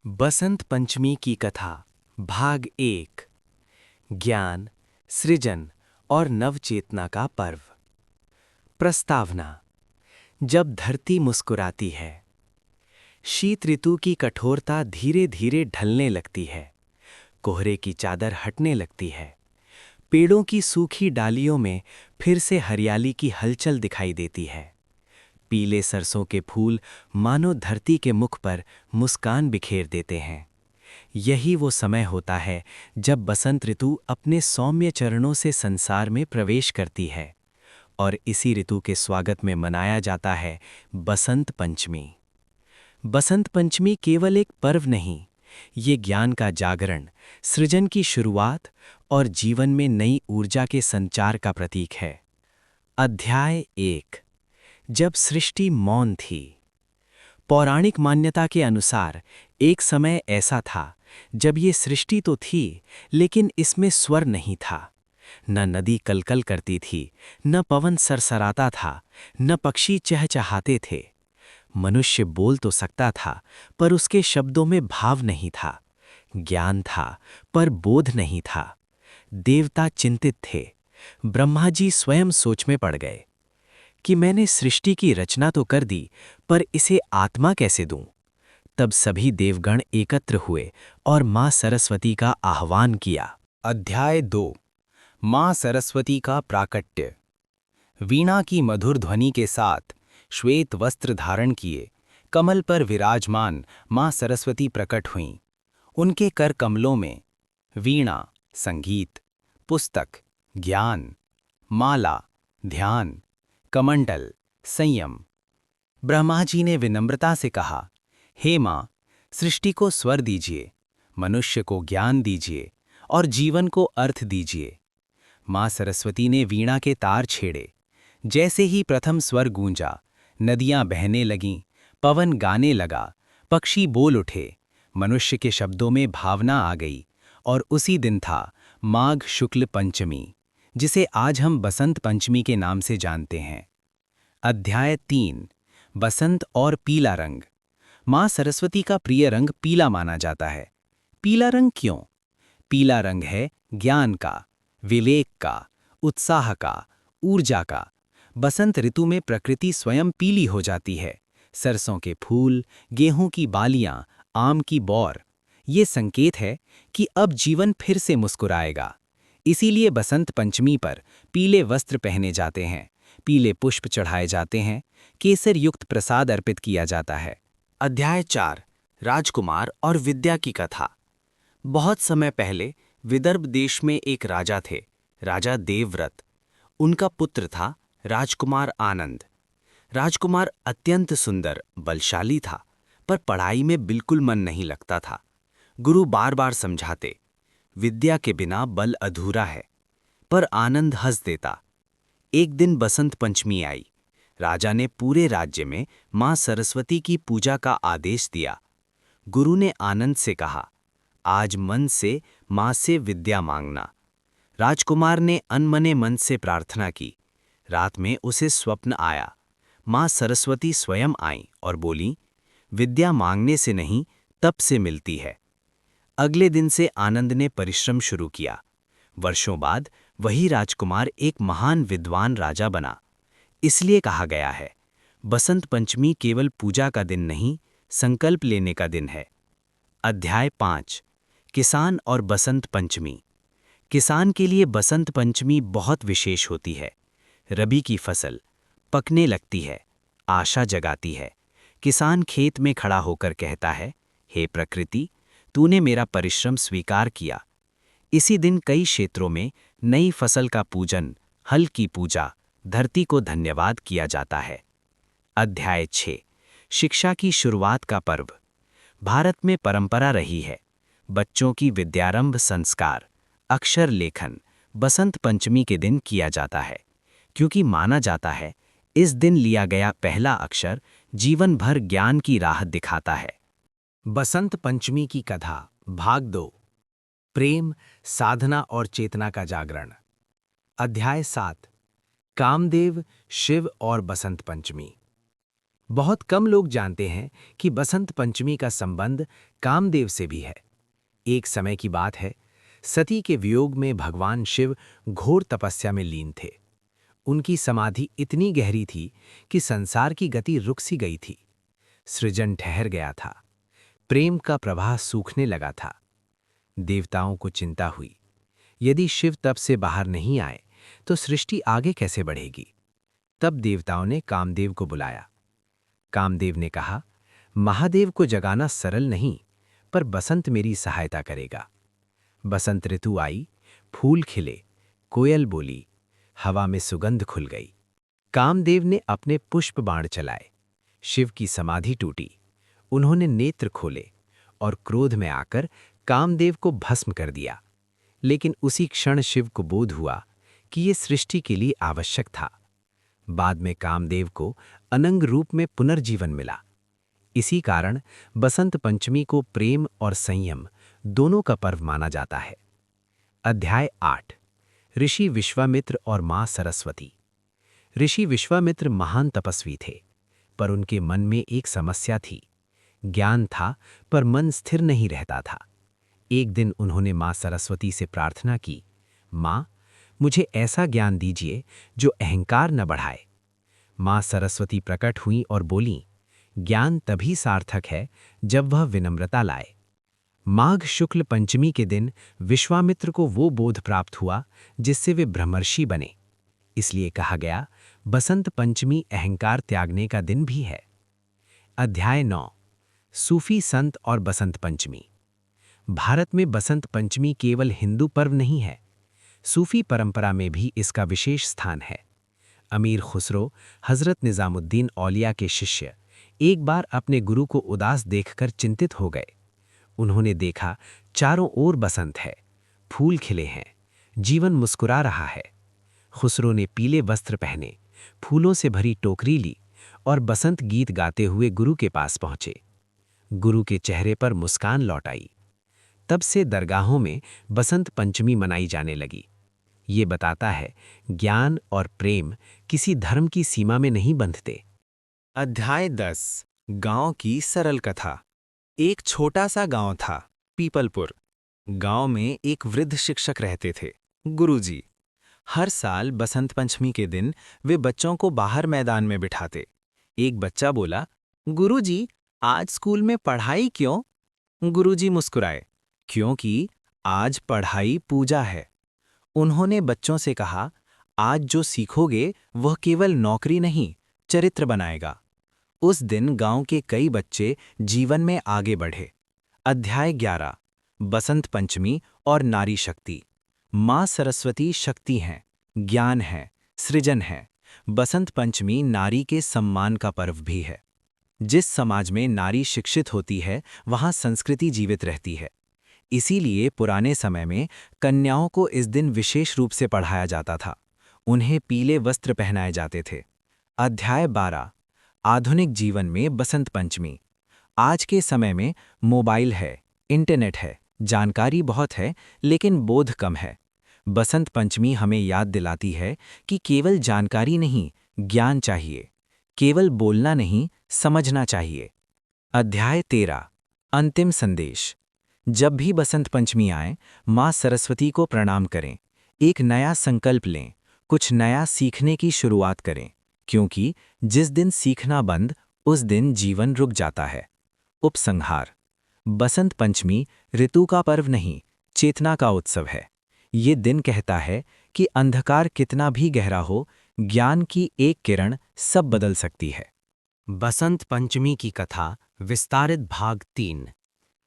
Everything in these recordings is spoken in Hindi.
बसंत पंचमी की कथा भाग 1। ज्ञान, सृजन और नवचेतना का पर्व। प्रस्तावना। जब धरती मुस्कुराती है, शीत ऋतु की कठोरता धीरे धीरे ढलने लगती है, कोहरे की चादर हटने लगती है, पेड़ों की सूखी डालियों में फिर से हरियाली की हलचल दिखाई देती है। पीले सरसों के फूल मानो धरती के मुख पर मुस्कान बिखेर देते हैं। यही वो समय होता है जब बसंत ऋतु अपने सौम्य चरणों से संसार में प्रवेश करती है, और इसी ऋतु के स्वागत में मनाया जाता है बसंत पंचमी। बसंत पंचमी केवल एक पर्व नहीं, ये ज्ञान का जागरण, सृजन की शुरुआत और जीवन में नई ऊर्जा के संचार का प्रतीक है। अध्याय 1। जब सृष्टि मौन थी। पौराणिक मान्यता के अनुसार एक समय ऐसा था जब ये सृष्टि तो थी, लेकिन इसमें स्वर नहीं था। न नदी कलकल करती थी, न पवन सरसराता था, न पक्षी चहचहाते थे। मनुष्य बोल तो सकता था, पर उसके शब्दों में भाव नहीं था। ज्ञान था, पर बोध नहीं था। देवता चिंतित थे। ब्रह्मा जी स्वयं सोच में पड़ गए कि मैंने सृष्टि की रचना तो कर दी, पर इसे आत्मा कैसे दूं? तब सभी देवगण एकत्र हुए और मां सरस्वती का आह्वान किया। अध्याय 2। मां सरस्वती का प्राकट्य। वीणा की मधुर ध्वनि के साथ श्वेत वस्त्र धारण किए कमल पर विराजमान मां सरस्वती प्रकट हुईं। उनके कर कमलों में वीणा संगीत, पुस्तक ज्ञान, माला ध्यान, कमंडल संयम। ब्रह्मा जी ने विनम्रता से कहा, हे मां, सृष्टि को स्वर दीजिए, मनुष्य को ज्ञान दीजिए और जीवन को अर्थ दीजिए। मां सरस्वती ने वीणा के तार छेड़े। जैसे ही प्रथम स्वर गूंजा, नदियां बहने लगीं, पवन गाने लगा, पक्षी बोल उठे, मनुष्य के शब्दों में भावना आ गई। और उसी दिन था माघ शुक्ल पंचमी, जिसे आज हम बसंत पंचमी के नाम से जानते हैं। अध्याय 3। बसंत और पीला रंग। मां सरस्वती का प्रिय रंग पीला माना जाता है। पीला रंग क्यों? पीला रंग है ज्ञान का, विवेक का, उत्साह का, ऊर्जा का। बसंत ऋतु में प्रकृति स्वयं पीली हो जाती है। सरसों के फूल, गेहूं की बालियां, आम की बौर, ये संकेत है कि अब जीवन फिर से मुस्कुराएगा। इसीलिए बसंत पंचमी पर पीले वस्त्र पहने जाते हैं, पीले पुष्प चढ़ाए जाते हैं, केसर युक्त प्रसाद अर्पित किया जाता है। अध्याय 4। राजकुमार और विद्या की कथा। बहुत समय पहले विदर्भ देश में एक राजा थे, राजा देवव्रत। उनका पुत्र था राजकुमार आनंद। राजकुमार अत्यंत सुंदर, बलशाली था, पर पढ़ाई में बिल्कुल मन नहीं लगता था। गुरु बार बार समझाते, विद्या के बिना बल अधूरा है, पर आनंद हंस देता। एक दिन बसंत पंचमी आई। राजा ने पूरे राज्य में मां सरस्वती की पूजा का आदेश दिया। गुरु ने आनंद से कहा, आज मन से मां से विद्या मांगना। राजकुमार ने अनमने मन से प्रार्थना की। रात में उसे स्वप्न आया। मां सरस्वती स्वयं आईं और बोली, विद्या मांगने से नहीं, तप से मिलती है। अगले दिन से आनंद ने परिश्रम शुरू किया। वर्षों बाद वही राजकुमार एक महान विद्वान राजा बना। इसलिए कहा गया है, बसंत पंचमी केवल पूजा का दिन नहीं, संकल्प लेने का दिन है। अध्याय 5। किसान और बसंत पंचमी। किसान के लिए बसंत पंचमी बहुत विशेष होती है। रबी की फसल पकने लगती है, आशा जगाती है। किसान खेत में खड़ा होकर कहता है, हे प्रकृति, तूने मेरा परिश्रम स्वीकार किया। इसी दिन कई क्षेत्रों में नई फसल का पूजन, हल की पूजा, धरती को धन्यवाद किया जाता है। अध्याय 6। शिक्षा की शुरुआत का पर्व। भारत में परंपरा रही है, बच्चों की विद्यारंभ संस्कार, अक्षर लेखन बसंत पंचमी के दिन किया जाता है, क्योंकि माना जाता है इस दिन लिया गया पहला अक्षर जीवन भर ज्ञान की राह दिखाता है। बसंत पंचमी की कथा भाग 2। प्रेम, साधना और चेतना का जागरण। अध्याय 7। कामदेव, शिव और बसंत पंचमी। बहुत कम लोग जानते हैं कि बसंत पंचमी का संबंध कामदेव से भी है। एक समय की बात है, सती के वियोग में भगवान शिव घोर तपस्या में लीन थे। उनकी समाधि इतनी गहरी थी कि संसार की गति रुक सी गई थी। सृजन ठहर गया था, प्रेम का प्रवाह सूखने लगा था। देवताओं को चिंता हुई, यदि शिव तप से बाहर नहीं आए तो सृष्टि आगे कैसे बढ़ेगी। तब देवताओं ने कामदेव को बुलाया। कामदेव ने कहा, महादेव को जगाना सरल नहीं, पर बसंत मेरी सहायता करेगा। बसंत ऋतु आई, फूल खिले, कोयल बोली, हवा में सुगंध खुल गई। कामदेव ने अपने पुष्प बाण चलाए, शिव की समाधि टूटी। उन्होंने नेत्र खोले और क्रोध में आकर कामदेव को भस्म कर दिया। लेकिन उसी क्षण शिव को बोध हुआ कि ये सृष्टि के लिए आवश्यक था। बाद में कामदेव को अनंग रूप में पुनर्जीवन मिला। इसी कारण बसंत पंचमी को प्रेम और संयम दोनों का पर्व माना जाता है। अध्याय 8। ऋषि विश्वामित्र और मां सरस्वती। ऋषि विश्वामित्र महान तपस्वी थे, पर उनके मन में एक समस्या थी। ज्ञान था, पर मन स्थिर नहीं रहता था। एक दिन उन्होंने मां सरस्वती से प्रार्थना की, मां, मुझे ऐसा ज्ञान दीजिए जो अहंकार न बढ़ाए। मां सरस्वती प्रकट हुईं और बोलीं, ज्ञान तभी सार्थक है जब वह विनम्रता लाए। माघ शुक्ल पंचमी के दिन विश्वामित्र को वो बोध प्राप्त हुआ जिससे वे ब्रह्मर्षि बने। इसलिए कहा गया, बसंत पंचमी अहंकार त्यागने का दिन भी है। अध्याय 9। सूफी संत और बसंत पंचमी। भारत में बसंत पंचमी केवल हिंदू पर्व नहीं है, सूफी परंपरा में भी इसका विशेष स्थान है। अमीर खुसरो, हजरत निजामुद्दीन औलिया के शिष्य, एक बार अपने गुरु को उदास देखकर चिंतित हो गए। उन्होंने देखा, चारों ओर बसंत है, फूल खिले हैं, जीवन मुस्कुरा रहा है। खुसरो ने पीले वस्त्र पहने, फूलों से भरी टोकरी ली और बसंत गीत गाते हुए गुरु के पास पहुंचे। गुरु के चेहरे पर मुस्कान लौट आई। तब से दरगाहों में बसंत पंचमी मनाई जाने लगी। ये बताता है, ज्ञान और प्रेम किसी धर्म की सीमा में नहीं बंधते। अध्याय 10। गांव की सरल कथा। एक छोटा सा गांव था, पीपलपुर। गांव में एक वृद्ध शिक्षक रहते थे, गुरुजी। हर साल बसंत पंचमी के दिन वे बच्चों को बाहर मैदान में बिठाते। एक बच्चा बोला, गुरुजी, आज स्कूल में पढ़ाई क्यों? गुरुजी मुस्कुराए, क्योंकि आज पढ़ाई पूजा है। उन्होंने बच्चों से कहा, आज जो सीखोगे वह केवल नौकरी नहीं, चरित्र बनाएगा। उस दिन गांव के कई बच्चे जीवन में आगे बढ़े। अध्याय 11। बसंत पंचमी और नारी शक्ति। मां सरस्वती शक्ति हैं, ज्ञान है, सृजन है। बसंत पंचमी नारी के सम्मान का पर्व भी है। जिस समाज में नारी शिक्षित होती है, वहां संस्कृति जीवित रहती है। इसीलिए पुराने समय में कन्याओं को इस दिन विशेष रूप से पढ़ाया जाता था। उन्हें पीले वस्त्र पहनाए जाते थे। अध्याय 12। आधुनिक जीवन में बसंत पंचमी। आज के समय में मोबाइल है, इंटरनेट है, जानकारी बहुत है, लेकिन बोध कम है। बसंत पंचमी हमें याद दिलाती है कि केवल जानकारी नहीं, ज्ञान चाहिए। केवल बोलना नहीं, समझना चाहिए। अध्याय 13। अंतिम संदेश। जब भी बसंत पंचमी आए, मां सरस्वती को प्रणाम करें। एक नया संकल्प लें, कुछ नया सीखने की शुरुआत करें, क्योंकि जिस दिन सीखना बंद, उस दिन जीवन रुक जाता है। उपसंहार। बसंत पंचमी ऋतु का पर्व नहीं, चेतना का उत्सव है। ये दिन कहता है कि अंधकार कितना भी गहरा हो, ज्ञान की एक किरण सब बदल सकती है। बसंत पंचमी की कथा विस्तारित भाग 3।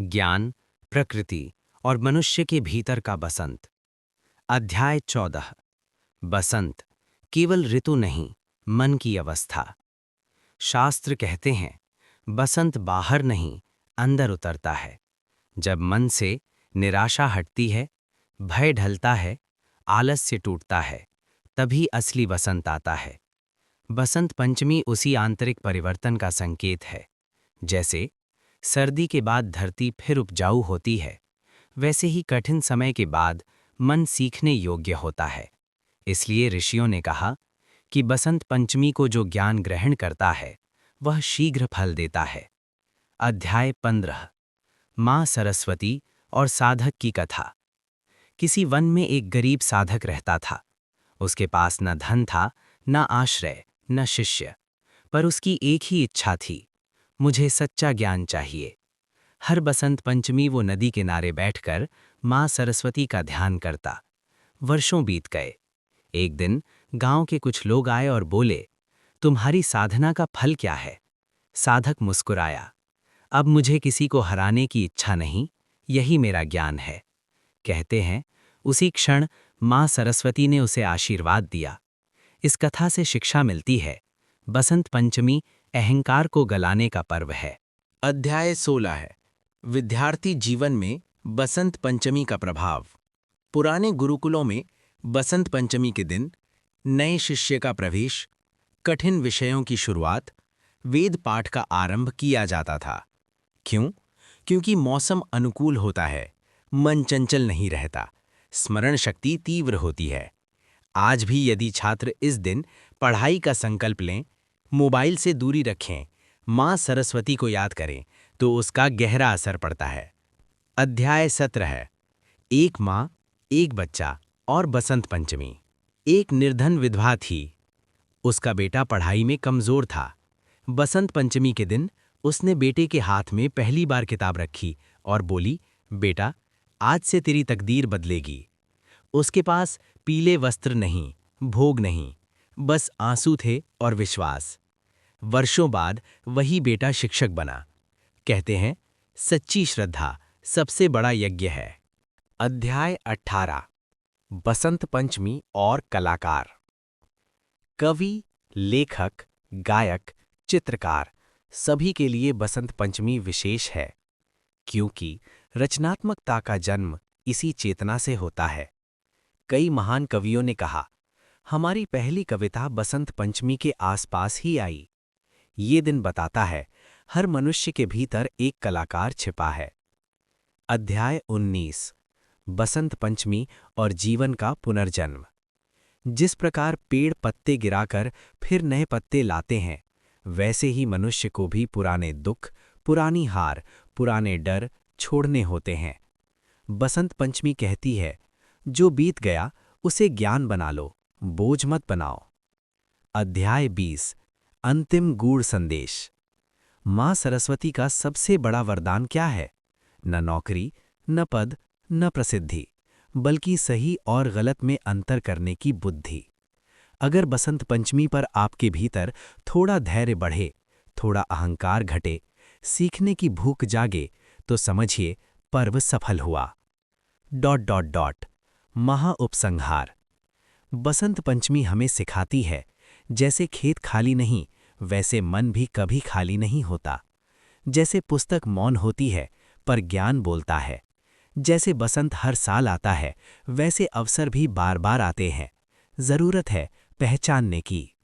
ज्ञान, प्रकृति और मनुष्य के भीतर का बसंत। अध्याय 14। बसंत केवल ऋतु नहीं, मन की अवस्था। शास्त्र कहते हैं, बसंत बाहर नहीं, अंदर उतरता है। जब मन से निराशा हटती है, भय ढलता है, आलस्य टूटता है, तभी असली बसंत आता है। बसंत पंचमी उसी आंतरिक परिवर्तन का संकेत है। जैसे सर्दी के बाद धरती फिर उपजाऊ होती है, वैसे ही कठिन समय के बाद मन सीखने योग्य होता है। इसलिए ऋषियों ने कहा कि बसंत पंचमी को जो ज्ञान ग्रहण करता है, वह शीघ्र फल देता है। अध्याय 15 माँ सरस्वती और साधक की कथा। किसी वन में एक गरीब साधक रहता था। उसके पास न धन था, न आश्रय, न शिष्य, पर उसकी एक ही इच्छा थी, मुझे सच्चा ज्ञान चाहिए। हर बसंत पंचमी वो नदी किनारे बैठकर माँ सरस्वती का ध्यान करता। वर्षों बीत गए। एक दिन गांव के कुछ लोग आए और बोले, तुम्हारी साधना का फल क्या है? साधक मुस्कुराया, अब मुझे किसी को हराने की इच्छा नहीं, यही मेरा ज्ञान है। कहते हैं उसी क्षण माँ सरस्वती ने उसे आशीर्वाद दिया। इस कथा से शिक्षा मिलती है, बसंत पंचमी अहंकार को गलाने का पर्व है। अध्याय 16 है विद्यार्थी जीवन में बसंत पंचमी का प्रभाव। पुराने गुरुकुलों में बसंत पंचमी के दिन नए शिष्य का प्रवेश, कठिन विषयों की शुरुआत, वेद पाठ का आरंभ किया जाता था। क्यों? क्योंकि मौसम अनुकूल होता है, मन चंचल नहीं रहता, स्मरण शक्ति तीव्र होती है। आज भी यदि छात्र इस दिन पढ़ाई का संकल्प लें, मोबाइल से दूरी रखें, माँ सरस्वती को याद करें, तो उसका गहरा असर पड़ता है। अध्याय 17 है एक माँ, एक बच्चा और बसंत पंचमी। एक निर्धन विधवा थी। उसका बेटा पढ़ाई में कमजोर था। बसंत पंचमी के दिन उसने बेटे के हाथ में पहली बार किताब रखी और बोली, बेटा, आज से तेरी तकदीर बदलेगी। उसके पास पीले वस्त्र नहीं, भोग नहीं, बस आंसू थे और विश्वास। वर्षों बाद वही बेटा शिक्षक बना। कहते हैं सच्ची श्रद्धा सबसे बड़ा यज्ञ है। अध्याय 18 बसंत पंचमी और कलाकार। कवि, लेखक, गायक, चित्रकार सभी के लिए बसंत पंचमी विशेष है, क्योंकि रचनात्मकता का जन्म इसी चेतना से होता है। कई महान कवियों ने कहा, हमारी पहली कविता बसंत पंचमी के आसपास ही आई। ये दिन बताता है हर मनुष्य के भीतर एक कलाकार छिपा है। अध्याय 19 बसंत पंचमी और जीवन का पुनर्जन्म। जिस प्रकार पेड़ पत्ते गिराकर फिर नए पत्ते लाते हैं, वैसे ही मनुष्य को भी पुराने दुख, पुरानी हार, पुराने डर छोड़ने होते हैं। बसंत पंचमी कहती है, जो बीत गया उसे ज्ञान बना लो, बोझ मत बनाओ। अध्याय 20 अंतिम गूढ़ संदेश। माँ सरस्वती का सबसे बड़ा वरदान क्या है? न नौकरी, न पद, न प्रसिद्धि, बल्कि सही और गलत में अंतर करने की बुद्धि। अगर बसंत पंचमी पर आपके भीतर थोड़ा धैर्य बढ़े, थोड़ा अहंकार घटे, सीखने की भूख जागे, तो समझिए पर्व सफल हुआ। महाउपसंहार। बसंत पंचमी हमें सिखाती है, जैसे खेत खाली नहीं, वैसे मन भी कभी खाली नहीं होता। जैसे पुस्तक मौन होती है, पर ज्ञान बोलता है। जैसे बसंत हर साल आता है, वैसे अवसर भी बार बार आते हैं। जरूरत है पहचानने की।